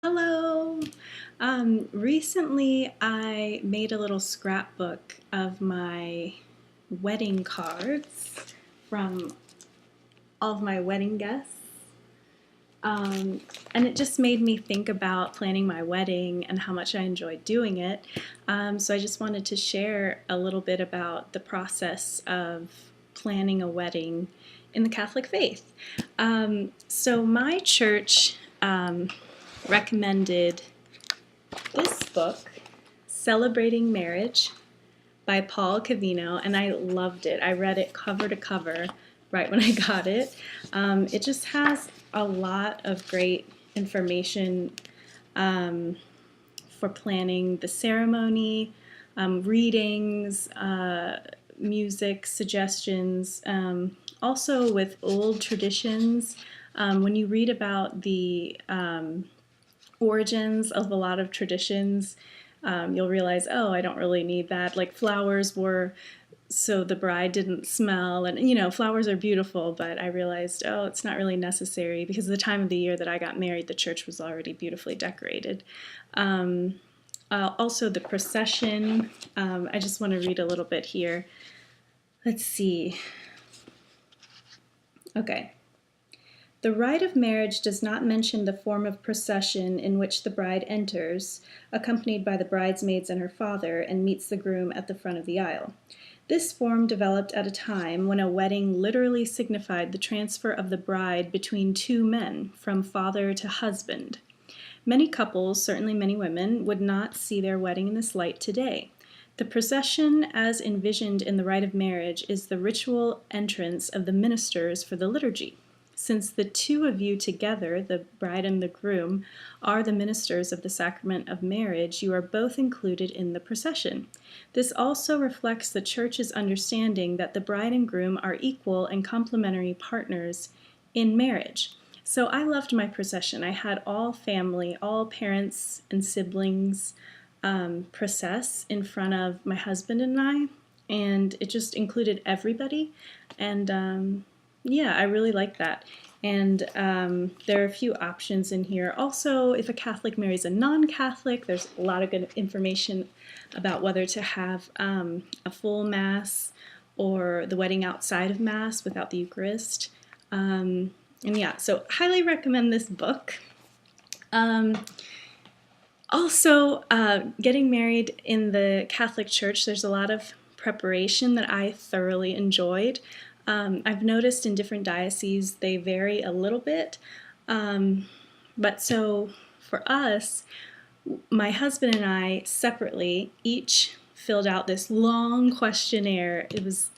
Hello. Recently, I made a little scrapbook of my wedding cards from all of my wedding guests. Um, and it just made me think about planning my wedding and how much I enjoyed doing it. So I just wanted to share a little bit about the process of planning a wedding in the Catholic faith. So my church recommended this book, Celebrating Marriage by Paul Cavino, and I loved it. I read it cover to cover right when I got it. It just has a lot of great information for planning the ceremony, readings, music suggestions, also with old traditions. When you read about the origins of a lot of traditions, you'll realize, oh, I don't really need that. Like flowers were so the bride didn't smell, and flowers are beautiful, but I realized, oh, it's not really necessary because the time of the year that I got married, the church was already beautifully decorated. Also, the procession. I just want to read a little bit here. Let's see. Okay. The rite of marriage does not mention the form of procession in which the bride enters, accompanied by the bridesmaids and her father, and meets the groom at the front of the aisle. This form developed at a time when a wedding literally signified the transfer of the bride between two men, from father to husband. Many couples, certainly many women, would not see their wedding in this light today. The procession, as envisioned in the rite of marriage, is the ritual entrance of the ministers for the liturgy. Since the two of you together, the bride and the groom, are the ministers of the sacrament of marriage, you are both included in the procession. This also reflects the Church's understanding that the bride and groom are equal and complementary partners in marriage. So I loved my procession. I had all family, all parents and siblings process in front of my husband and I, and it just included everybody. And yeah, I really like that. And there are a few options in here. Also, if a Catholic marries a non-Catholic, there's a lot of good information about whether to have a full Mass or the wedding outside of Mass without the Eucharist. And yeah, so highly recommend this book. Also, getting married in the Catholic Church, there's a lot of preparation that I thoroughly enjoyed. I've noticed in different dioceses they vary a little bit, but so for us, my husband and I separately each filled out this long questionnaire. It was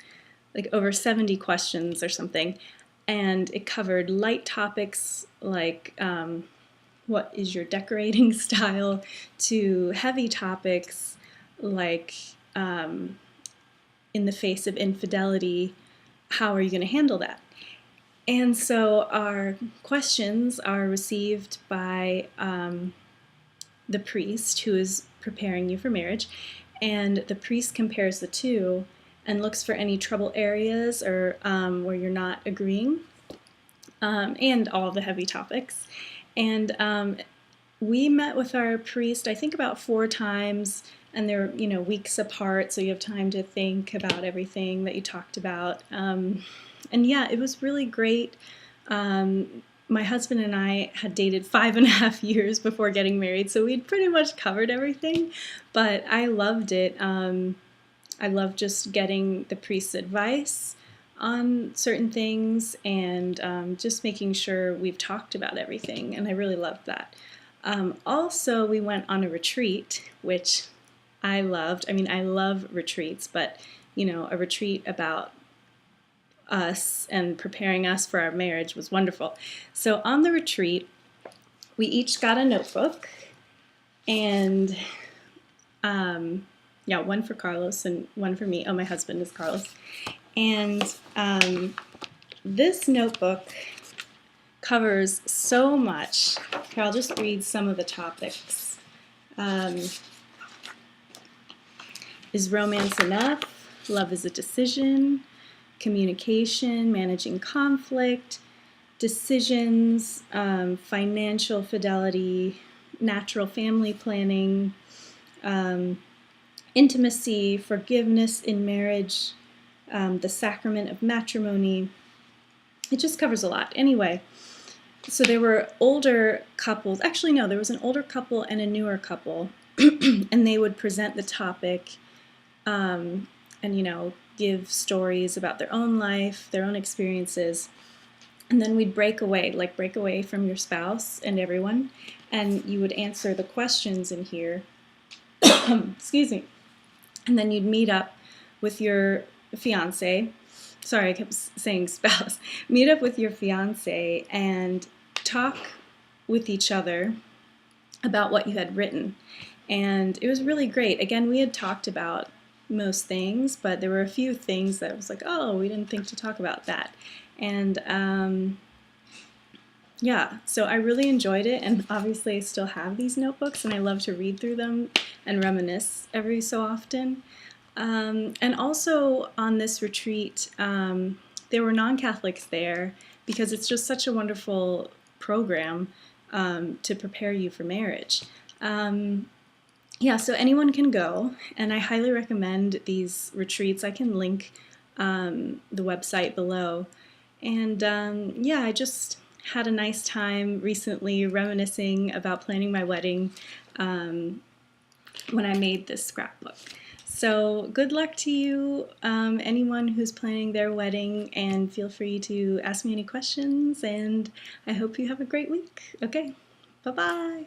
like over 70 questions or something, and it covered light topics like what is your decorating style, to heavy topics like in the face of infidelity, how are you going to handle that? And so our questions are received by the priest who is preparing you for marriage, and the priest compares the two and looks for any trouble areas or where you're not agreeing, and all the heavy topics. And we met with our priest, I think, about 4 times, and they're weeks apart, so you have time to think about everything that you talked about. And yeah, it was really great. My husband and I had dated 5.5 years before getting married, so we'd pretty much covered everything, but I loved it. I love just getting the priest's advice on certain things and just making sure we've talked about everything, and I really loved that. Also, we went on a retreat, which I loved. I mean, I love retreats, but a retreat about us and preparing us for our marriage was wonderful. So on the retreat, we each got a notebook, and yeah, one for Carlos and one for me. Oh, my husband is Carlos. And this notebook covers so much. Here, I'll just read some of the topics. Is romance enough? Love is a decision. Communication, managing conflict, decisions, financial fidelity, natural family planning, intimacy, forgiveness in marriage, the sacrament of matrimony. It just covers a lot. Anyway, so there were older couples. Actually, no, there was an older couple and a newer couple, and they would present the topic and, give stories about their own life, their own experiences. And then we'd break away from your spouse and everyone, and you would answer the questions in here. Excuse me. And then you'd meet up with your fiance. Sorry, I kept saying spouse. Meet up with your fiance and talk with each other about what you had written. And it was really great. Again, we had talked about most things, but there were a few things that I was like, oh, we didn't think to talk about that. And yeah, so I really enjoyed it, and obviously I still have these notebooks, and I love to read through them and reminisce every so often. And also on this retreat, there were non-Catholics there because it's just such a wonderful program to prepare you for marriage. Yeah, so anyone can go, and I highly recommend these retreats. I can link the website below. And yeah, I just had a nice time recently reminiscing about planning my wedding when I made this scrapbook. So good luck to you, anyone who's planning their wedding, and feel free to ask me any questions, and I hope you have a great week. Okay, bye-bye.